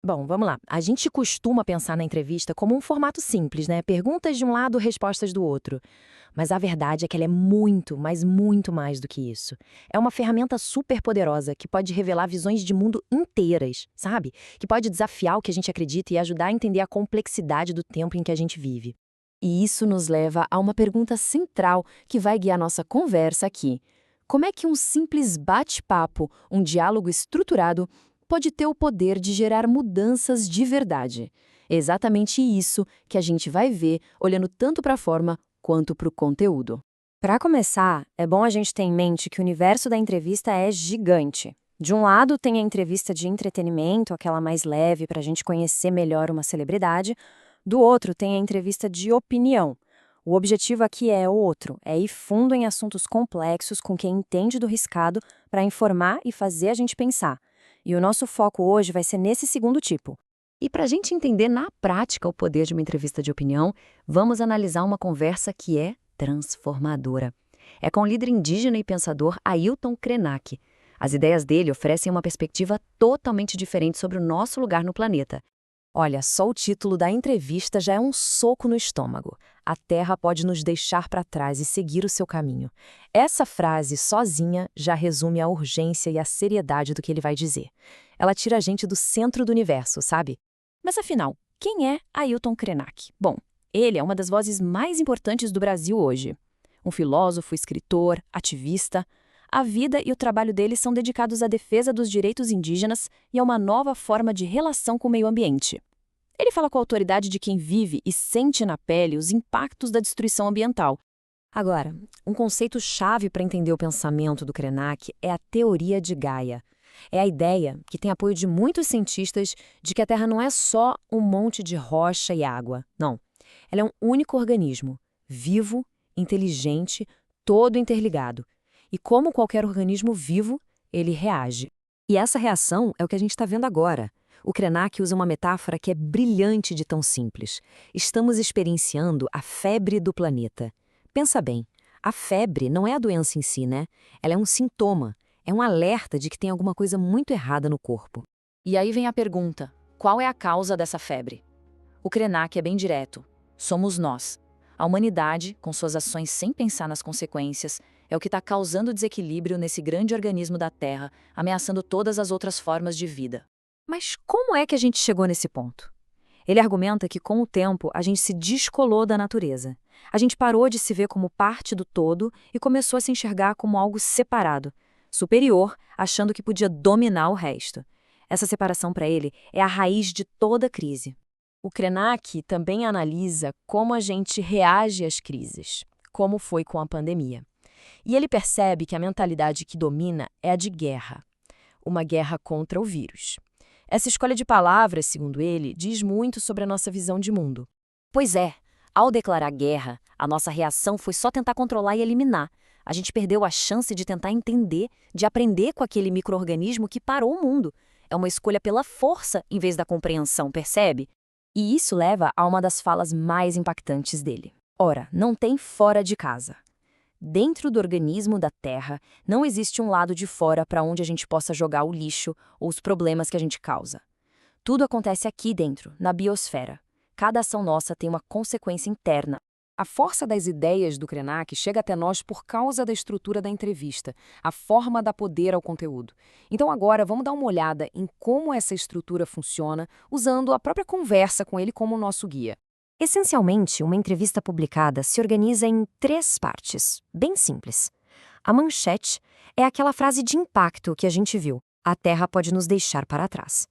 Bom, vamos lá. A gente costuma pensar na entrevista como um formato simples, né? Perguntas de um lado, respostas do outro. Mas a verdade é que ela é muito, mas muito mais do que isso. É uma ferramenta super poderosa que pode revelar visões de mundo inteiras, sabe? Que pode desafiar o que a gente acredita e ajudar a entender a complexidade do tempo em que a gente vive. E isso nos leva a uma pergunta central que vai guiar nossa conversa aqui. Como é que um simples bate-papo, um diálogo estruturado, pode ter o poder de gerar mudanças de verdade? É exatamente isso que a gente vai ver olhando tanto para a forma quanto para o conteúdo. Para começar, é bom a gente ter em mente que o universo da entrevista é gigante. De um lado, tem a entrevista de entretenimento, aquela mais leve para a gente conhecer melhor uma celebridade. Do outro, tem a entrevista de opinião. O objetivo aqui é outro, é ir fundo em assuntos complexos com quem entende do riscado para informar e fazer a gente pensar. E o nosso foco hoje vai ser nesse segundo tipo. E para a gente entender na prática o poder de uma entrevista de opinião, vamos analisar uma conversa que é transformadora. É com o líder indígena e pensador Ailton Krenak. As ideias dele oferecem uma perspectiva totalmente diferente sobre o nosso lugar no planeta. Olha, só o título da entrevista já é um soco no estômago. A Terra pode nos deixar para trás e seguir o seu caminho. Essa frase sozinha já resume a urgência e a seriedade do que ele vai dizer. Ela tira a gente do centro do universo, sabe? Mas afinal, quem é Ailton Krenak? Bom, ele é uma das vozes mais importantes do Brasil hoje. Um filósofo, escritor, ativista. A vida e o trabalho dele são dedicados à defesa dos direitos indígenas e a uma nova forma de relação com o meio ambiente. Ele fala com a autoridade de quem vive e sente na pele os impactos da destruição ambiental. Agora, um conceito-chave para entender o pensamento do Krenak é a teoria de Gaia. É a ideia, que tem apoio de muitos cientistas, de que a Terra não é só um monte de rocha e água. Não. Ela é um único organismo, vivo, inteligente, todo interligado. E como qualquer organismo vivo, ele reage. E essa reação é o que a gente está vendo agora. O Krenak usa uma metáfora que é brilhante de tão simples. Estamos experienciando a febre do planeta. Pensa bem, a febre não é a doença em si, né? Ela é um sintoma, é um alerta de que tem alguma coisa muito errada no corpo. E aí vem a pergunta, qual é a causa dessa febre? O Krenak é bem direto. Somos nós. A humanidade, com suas ações sem pensar nas consequências, é o que está causando desequilíbrio nesse grande organismo da Terra, ameaçando todas as outras formas de vida. Mas como é que a gente chegou nesse ponto? Ele argumenta que, com o tempo, a gente se descolou da natureza. A gente parou de se ver como parte do todo e começou a se enxergar como algo separado, superior, achando que podia dominar o resto. Essa separação, para ele, é a raiz de toda a crise. O Krenak também analisa como a gente reage às crises, como foi com a pandemia. E ele percebe que a mentalidade que domina é a de guerra, uma guerra contra o vírus. Essa escolha de palavras, segundo ele, diz muito sobre a nossa visão de mundo. Pois é, ao declarar guerra, a nossa reação foi só tentar controlar e eliminar. A gente perdeu a chance de tentar entender, de aprender com aquele micro-organismo que parou o mundo. É uma escolha pela força em vez da compreensão, percebe? E isso leva a uma das falas mais impactantes dele. Ora, não tem fora de casa. Dentro do organismo da Terra, não existe um lado de fora para onde a gente possa jogar o lixo ou os problemas que a gente causa. Tudo acontece aqui dentro, na biosfera. Cada ação nossa tem uma consequência interna. A força das ideias do Krenak chega até nós por causa da estrutura da entrevista, a forma dá poder ao conteúdo. Então agora vamos dar uma olhada em como essa estrutura funciona, usando a própria conversa com ele como nosso guia. Essencialmente, uma entrevista publicada se organiza em 3 partes, bem simples. A manchete é aquela frase de impacto que a gente viu: a Terra pode nos deixar para trás.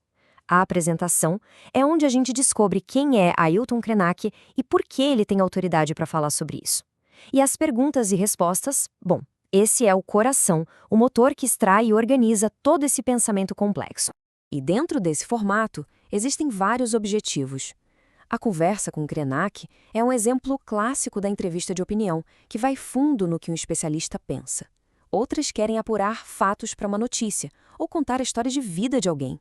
A apresentação é onde a gente descobre quem é Ailton Krenak e por que ele tem autoridade para falar sobre isso. E as perguntas e respostas, bom, esse é o coração, o motor que extrai e organiza todo esse pensamento complexo. E dentro desse formato, existem vários objetivos. A conversa com Krenak é um exemplo clássico da entrevista de opinião, que vai fundo no que um especialista pensa. Outras querem apurar fatos para uma notícia ou contar a história de vida de alguém.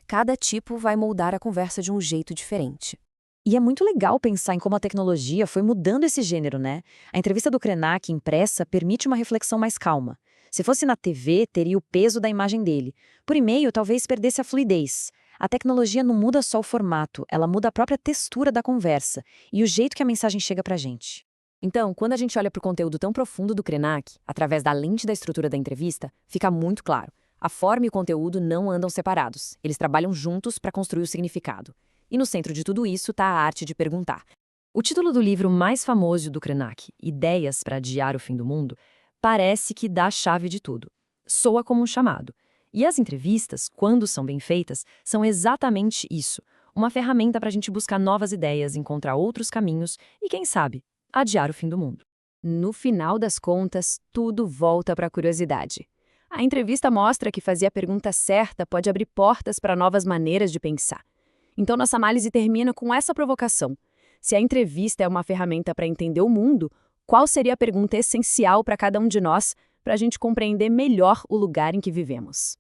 Cada tipo vai moldar a conversa de um jeito diferente. E é muito legal pensar em como a tecnologia foi mudando esse gênero, né? A entrevista do Krenak impressa permite uma reflexão mais calma. Se fosse na TV, teria o peso da imagem dele. Por e-mail, talvez perdesse a fluidez. A tecnologia não muda só o formato, ela muda a própria textura da conversa e o jeito que a mensagem chega pra gente. Então, quando a gente olha para o conteúdo tão profundo do Krenak, através da lente da estrutura da entrevista, fica muito claro. A forma e o conteúdo não andam separados. Eles trabalham juntos para construir o significado. E no centro de tudo isso está a arte de perguntar. O título do livro mais famoso do Krenak, Ideias para Adiar o Fim do Mundo, parece que dá a chave de tudo. Soa como um chamado. E as entrevistas, quando são bem feitas, são exatamente isso. Uma ferramenta para a gente buscar novas ideias, encontrar outros caminhos e, quem sabe, adiar o fim do mundo. No final das contas, tudo volta para a curiosidade. A entrevista mostra que fazer a pergunta certa pode abrir portas para novas maneiras de pensar. Então, nossa análise termina com essa provocação. Se a entrevista é uma ferramenta para entender o mundo, qual seria a pergunta essencial para cada um de nós, para a gente compreender melhor o lugar em que vivemos?